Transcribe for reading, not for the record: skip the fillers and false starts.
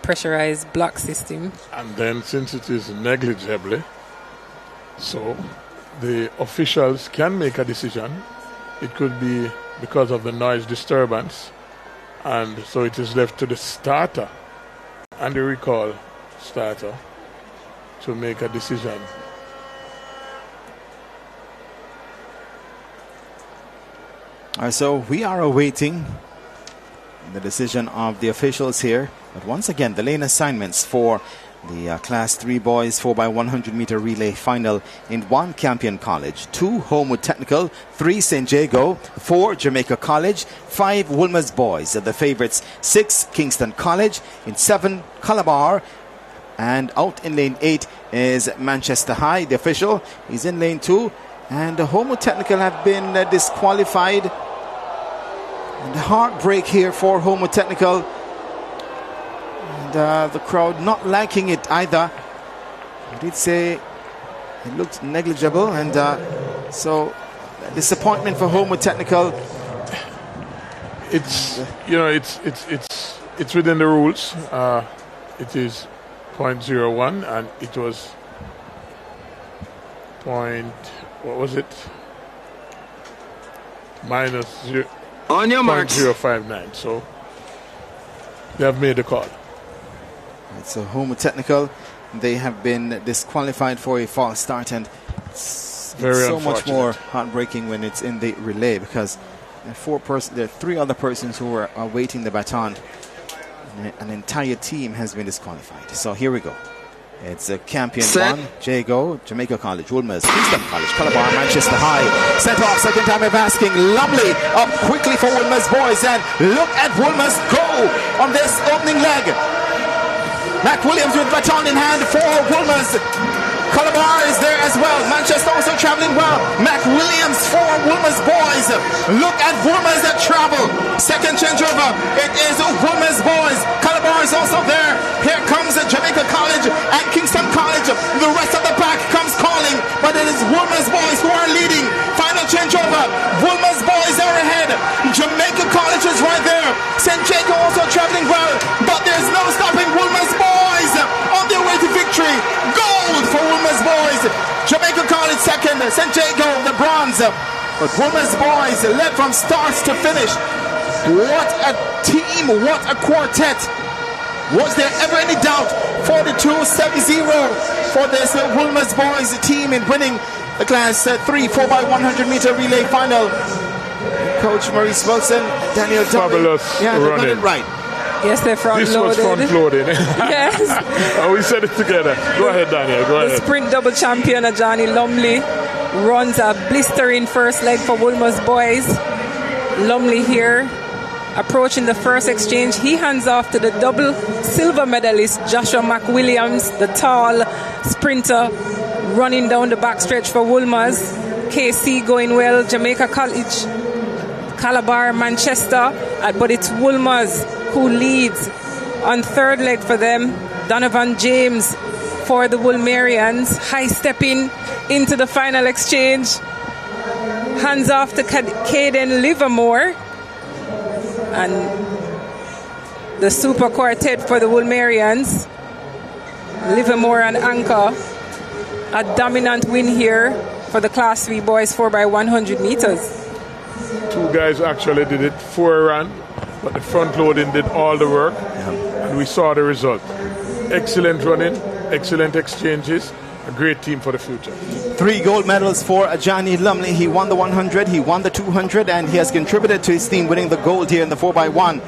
pressurized block system. And then since it is negligibly, so the officials can make a decision. It could be because of the noise disturbance, and so it is left to the starter and the recall starter to make a decision. All right, so we are awaiting the decision of the officials here. But once again, the lane assignments for the Class 3 boys 4x100m relay final in 1 Campion College, 2 Homewood Technical, 3 St. Jago, 4 Jamaica College, 5 WOLMER'S boys are the favorites, 6 Kingston College, in 7 Calabar, and out in lane 8 is Manchester High. The official is in lane 2, and the Homewood Technical have been disqualified. And the heartbreak here for Homewood Technical. And the crowd not liking it either. I did say it looked negligible, and so disappointment for Homewood Technical. It's it's within the rules. It is 0.01, and it was what was it? Minus 0. On your marks. 0.059. So they have made the call. Right, so Homewood Technical, they have been disqualified for a false start, and it's so much more heartbreaking when it's in the relay, because there are 3 other persons who are awaiting the baton. An entire team has been disqualified. So here we go. It's a Campion 1, Jago, Jamaica College, WOLMER'S, Kingston College, Calabar, Manchester High. Sent off, second time of asking. Lumley up quickly for WOLMER'S boys, and look at WOLMER'S go on this opening leg. Mac Williams with baton in hand for WOLMER'S. Calabar is there as well. Manchester also traveling well. Mac Williams for WOLMER'S boys. Look at WOLMER'S that travel. Second changeover. It is WOLMER'S boys. Calabar is also there. Here comes Jamaica College and Kingston College. The rest of the pack comes calling, but it is WOLMER'S boys who are leading. Final changeover. WOLMER'S boys are ahead. Jamaica College is right there. St. Jago also traveling well, but there's no stopping WOLMER'S boys on their way to victory. Gold for WOLMER'S boys. Jamaica College second, St. Jago the bronze. But WOLMER'S boys led from start to finish. What a team, what a quartet. Was there ever any doubt? 42-70 for this WOLMER'S boys team in winning the Class 3 4x100m relay final. Coach Maurice Wilson, Daniel Fabulous yeah, they got it right. Yes, they're front-loaded. This was front-loaded. Yes. Oh, we said it together. Go ahead, Daniel. Go ahead. The sprint double champion, Johnny Lumley, runs a blistering first leg for WOLMER'S boys. Lumley here, approaching the first exchange. He hands off to the double silver medalist, Joshua McWilliams, the tall sprinter, running down the backstretch for WOLMER'S. KC going well, Jamaica College, Calabar, Manchester, but it's WOLMER'S who leads on third leg for them. Donovan James for the WOLMERians, high stepping into the final exchange. Hands off to Caden Livermore, and the super quartet for the WOLMERians. Livermore and Anchor. A dominant win here for the Class 3 boys 4x100 meters. 2 guys actually did it, 4 ran, but the front loading did all the work, and we saw the result. Excellent running, excellent exchanges, a great team for the future. 3 gold medals for Johnny Lumley. He won the 100, he won the 200, and he has contributed to his team winning the gold here in the 4x1.